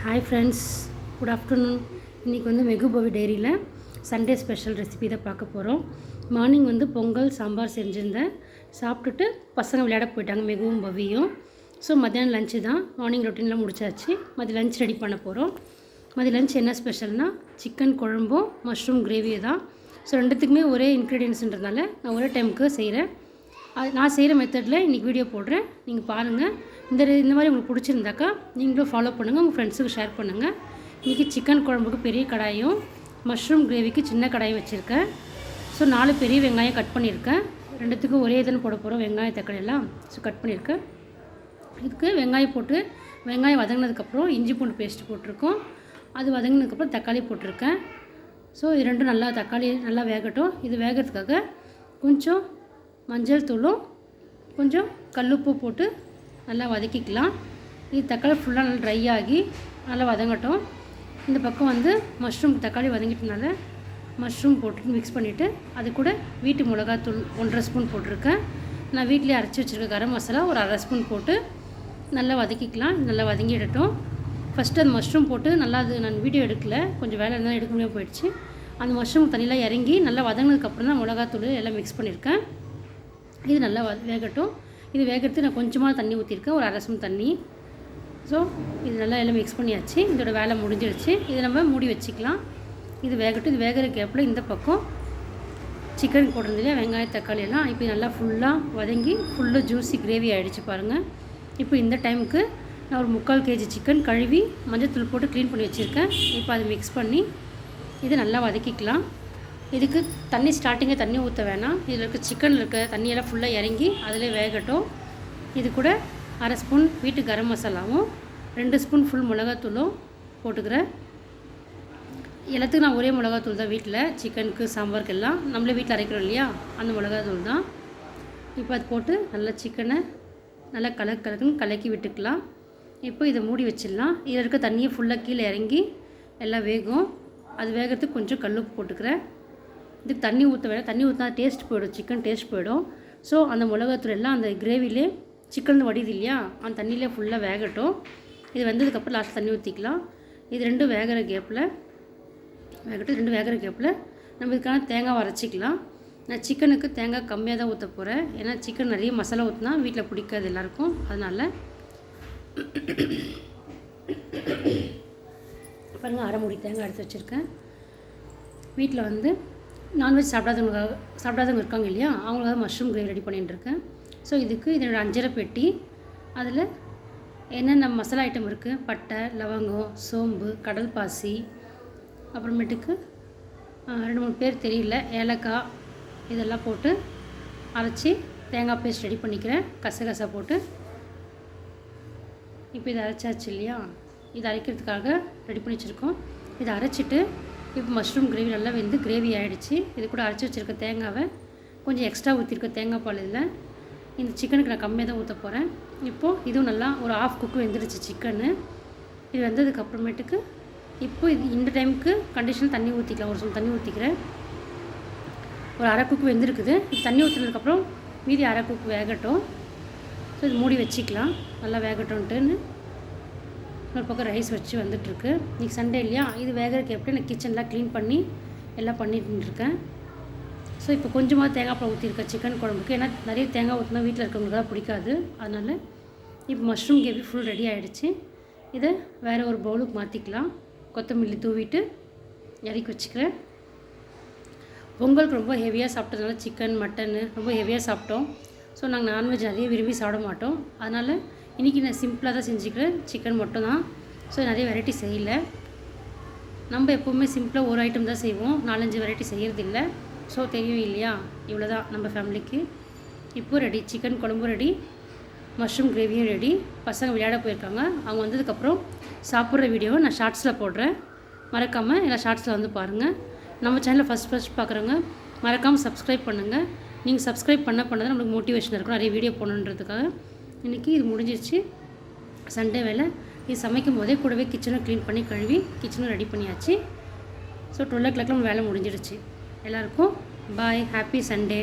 Hi friends, good afternoon. இன்றைக்கி வந்து megubhavi டைரியில் சண்டே ஸ்பெஷல் ரெசிபி தான் பார்க்க போகிறோம். மார்னிங் வந்து பொங்கல் சாம்பார் செஞ்சுருந்தேன். சாப்பிட்டுட்டு பசங்க விளையாட போயிட்டாங்க, மெகுவும் பவியும். ஸோ மத்தியானம் லஞ்சு தான், மார்னிங் ரொட்டீன்லாம் முடிச்சாச்சு. மதியம் லஞ்ச் ரெடி பண்ண போகிறோம். மதியம் லஞ்ச் என்ன ஸ்பெஷல்னால் சிக்கன் குழம்பும் மஷ்ரூம் கிரேவியும் தான். ஸோ ரெண்டுத்துக்குமே ஒரே இன்க்ரீடியன்ஸுன்றதுனால நான் ஒரே டைமுக்கு செய்கிறேன். அது நான் செய்கிற மெத்தடில் இன்றைக்கி வீடியோ போடுறேன், நீங்கள் பாருங்கள். இந்த மாதிரி உங்களுக்கு பிடிச்சிருந்தாக்கா நீங்களும் ஃபாலோ பண்ணுங்கள், உங்கள் ஃப்ரெண்ட்ஸுக்கு ஷேர் பண்ணுங்கள். இன்றைக்கி சிக்கன் குழம்புக்கு பெரிய கடாயும் மஷ்ரூம் கிரேவிக்கு சின்ன கடாயும் வச்சுருக்கேன். ஸோ 4 பெரிய வெங்காயம் கட் பண்ணியிருக்கேன். ரெண்டுத்துக்கும் ஒரே இதுன்னு போட போகிறோம், வெங்காயம் தக்காளி எல்லாம். ஸோ கட் பண்ணியிருக்கேன். இதுக்கு வெங்காயம் போட்டு வெங்காயம் வதங்கினதுக்கப்புறம் இஞ்சி பூண்டு பேஸ்ட்டு போட்டிருக்கோம். அது வதங்கினதுக்கப்புறம் தக்காளி போட்டிருக்கேன். ஸோ இது ரெண்டும் நல்லா தக்காளி நல்லா வேகட்டும். இது வேகிறதுக்காக கொஞ்சம் மஞ்சள் தூளும் கொஞ்சம் கல்லுப்பு போட்டு நல்லா வதக்கிக்கலாம். இது தக்காளி ஃபுல்லாக நல்லா ட்ரை ஆகி நல்லா வதங்கட்டும். இந்த பக்கம் வந்து மஷ்ரூம் தக்காளி வதங்கிட்டனால மஷ்ரூம் போட்டு மிக்ஸ் பண்ணிவிட்டு அது கூட வீட்டு மிளகாத்தூள் 1.5 ஸ்பூன் போட்டிருக்கேன். நான் வீட்டிலே அரைச்சி வச்சுருக்க கரம் மசாலா ஒரு 1/2 ஸ்பூன் போட்டு நல்லா வதக்கிக்கலாம். நல்லா வதங்கிடட்டும். ஃபஸ்ட்டு அந்த மஷ்ரூம் போட்டு நல்லா, அது நான் வீடியோ எடுக்கல, கொஞ்சம் வேலை இருந்தால் எடுக்க முடியாமல் போயிடுச்சு. அந்த மஷ்ரூம் தண்ணியில் இறங்கி நல்லா வதங்கினதுக்கப்புறம் தான் மிளகாத்தூள் எல்லாம் மிக்ஸ் பண்ணியிருக்கேன். இது நல்லா வேகட்டும். இது வேகிறதுக்கு நான் கொஞ்சமாக தண்ணி ஊற்றிருக்கேன், ஒரு 1/2 ஸ்பூன் தண்ணி. ஸோ இது நல்லா எல்லாம் மிக்ஸ் பண்ணியாச்சு. இதோட வேலை முடிஞ்சிடுச்சு. இதை நம்ம மூடி வச்சுக்கலாம். இது வேகட்டும். இது வேகிற கேப்பில் இந்த பக்கம் சிக்கன் போட்டிருந்ததுலையா வெங்காயம் தக்காளி எல்லாம் இப்போ நல்லா ஃபுல்லாக வதங்கி ஃபுல்லாக ஜூஸி கிரேவி ஆகிடுச்சு பாருங்கள். இப்போ இந்த டைமுக்கு நான் ஒரு 3/4 kg சிக்கன் கழுவி மஞ்சள் போட்டு க்ளீன் பண்ணி வச்சுருக்கேன். இப்போ அதை மிக்ஸ் பண்ணி இதை நல்லா வதக்கிக்கலாம். இதுக்கு தண்ணி ஸ்டார்டிங்கே தண்ணி ஊற்ற வேணாம். இதில் இருக்க சிக்கனில் இருக்க தண்ணியெல்லாம் ஃபுல்லாக இறங்கி அதிலே வேகட்டும். இது கூட 1/2 ஸ்பூன் வீட்டு கரம் மசாலாவும் 2 ஸ்பூன் ஃபுல் மிளகாத்தூளும் போட்டுக்கிறேன். எல்லாத்துக்கும் நான் ஒரே மிளகாத்தூள் தான் வீட்டில், சிக்கனுக்கு சாம்பாருக்கு எல்லாம் நம்மளே வீட்டில் அரைக்கிறோம் இல்லையா, அந்த மிளகாத்தூள் தான். இப்போ அது போட்டு நல்லா சிக்கனை நல்லா கலக்குன்னு கலக்கி விட்டுக்கலாம். இப்போ இதை மூடி வச்சிடலாம். இதில் இருக்க தண்ணியை ஃபுல்லாக கீழே இறங்கி எல்லாம் வேகும். அது வேகிறதுக்கு கொஞ்சம் கல்லுப்பு போட்டுக்கிறேன். இதுக்கு தண்ணி ஊற்ற வேணாம். தண்ணி ஊற்றினா டேஸ்ட் போயிடும், சிக்கன் டேஸ்ட் போயிடும். ஸோ அந்த மிளகாத்தூள் எல்லாம் அந்த கிரேவிலே சிக்கன் வடிது இல்லையா, அந்த தண்ணியிலே ஃபுல்லாக வேகட்டும். இது வெந்ததுக்கப்புறம் லாஸ்ட் தண்ணி ஊற்றிக்கலாம். இது ரெண்டும் வேகிற கேப்பில் நம்ம இதுக்கான தேங்காய் அரைச்சிக்கலாம். நான் சிக்கனுக்கு தேங்காய் கம்மியாக தான் ஊற்ற போகிறேன். ஏன்னா சிக்கன் நிறைய மசாலா ஊற்றினா வீட்டில் பிடிக்காது எல்லாேருக்கும். அதனால் பாருங்கள், 1/2 மூடி தேங்காய் எடுத்து வச்சுருக்கேன். வீட்டில் வந்து நான்வெஜ் சாப்பிடாதவங்க இருக்காங்க இல்லையா, அவங்களுக்காக மஷ்ரூம் கிரேவி ரெடி பண்ணிட்டுருக்கேன். ஸோ இதுக்கு இதோட அஞ்சரை பெட்டி, அதில் என்னென்ன மசாலா ஐட்டம் இருக்குது, பட்டை, லவங்கம், சோம்பு, கடல் பாசி, அப்புறமேட்டுக்கு 2-3 பேர் தெரியல, ஏலக்காய், இதெல்லாம் போட்டு அரைச்சி தேங்காய் பேஸ்ட் ரெடி பண்ணிக்கிறேன், கசகசா போட்டு. இப்போ இதை அரைச்சாச்சு இல்லையா, இதை அரைக்கிறதுக்காக ரெடி பண்ணி வச்சுருக்கோம். இதை அரைச்சிட்டு இப்போ மஷ்ரூம் கிரேவி நல்லா வெந்து கிரேவி ஆகிடுச்சு. இது கூட அரைச்சி வச்சுருக்க தேங்காவை கொஞ்சம் எக்ஸ்ட்ரா ஊற்றிருக்க தேங்காய் பால் இதில். இந்த சிக்கனுக்கு நான் கம்மியாக தான் ஊற்ற போகிறேன். இப்போது இதுவும் நல்லா ஒரு 1/2 குக்கு வெந்துருச்சு சிக்கனு. இது வெந்ததுக்கப்புறமேட்டுக்கு இப்போ இந்த டைமுக்கு கண்டிஷன் தண்ணி ஊற்றிக்கலாம். ஒரு ஸ்பூன் தண்ணி ஊற்றிக்கிறேன். ஒரு 1/2 குக்கு வெந்திருக்குது. இப்போ தண்ணி ஊற்றினதுக்கப்புறம் மீதி 1/2 குக்கு வேகட்டும். ஸோ இது மூடி வச்சுக்கலாம், நல்லா வேகட்டும்ன்ட்டுன்னு. ஒரு பக்கம் ரைஸ் வச்சு வந்துட்டுருக்கு. இன்றைக்கி சண்டே இல்லையா, இது வேகிறதுக்கு எப்படி நான் கிச்சன்லாம் க்ளீன் பண்ணி எல்லாம் பண்ணிட்டுருக்கேன். ஸோ இப்போ கொஞ்சமாக தேங்காய் பால் ஊற்றிருக்கேன் சிக்கன் குழம்புக்கு. ஏன்னா நிறைய தேங்காய் ஊற்றினா வீட்டில் இருக்கவங்களுக்கு தான் பிடிக்காது. அதனால் இப்போ மஷ்ரூம் கிரேவி ஃபுல் ரெடி ஆகிடுச்சு. இதை வேறு ஒரு பவுலுக்கு மாற்றிக்கலாம். கொத்தமல்லி தூவிட்டு இறக்கி வச்சுக்கிறேன். பொங்கலுக்கு ரொம்ப ஹெவியாக சாப்பிட்டதுனால சிக்கன் மட்டனு ரொம்ப ஹெவியாக சாப்பிட்டோம். ஸோ நாங்கள் நான்வெஜ் நிறைய விரும்பி சாப்பிட மாட்டோம். அதனால் இன்றைக்கி நான் சிம்பிளாக தான் செஞ்சுக்கிறேன், சிக்கன் மட்டும் தான். ஸோ நிறைய வெரைட்டி செய்யலை. நம்ம எப்போவுமே சிம்பிளாக ஒரு ஐட்டம் தான் செய்வோம், 4-5 வெரைட்டி செய்கிறதில்ல. ஸோ தெரியும் இல்லையா, இவ்வளோ தான் நம்ம ஃபேமிலிக்கு. இப்போது ரெடி, சிக்கன் குழம்பும் ரெடி, மஷ்ரூம் கிரேவியும் ரெடி. பசங்க விளையாட போயிருக்காங்க. அவங்க வந்ததுக்கப்புறம் சாப்பிட்ற வீடியோவை நான் ஷார்ட்ஸில் போடுறேன். மறக்காமல் எல்லா ஷார்ட்ஸில் வந்து பாருங்கள். நம்ம சேனலை ஃபஸ்ட் பார்க்குறவங்க மறக்காமல் சப்ஸ்கிரைப் பண்ணுங்கள். நீங்கள் சப்ஸ்கிரைப் பண்ண தான் நம்மளுக்கு மோட்டிவேஷன் இருக்கும் நிறைய வீடியோ போடணுன்றதுக்காக. இன்றைக்கி இது முடிஞ்சிருச்சு சண்டே வேலை. இது சமைக்கும் போதே கூடவே கிச்சனை க்ளீன் பண்ணி கழுவி கிச்சனும் ரெடி பண்ணியாச்சு. ஸோ 12 o'clock வேலை முடிஞ்சிடுச்சு. எல்லாருக்கும் பாய், ஹாப்பி சண்டே.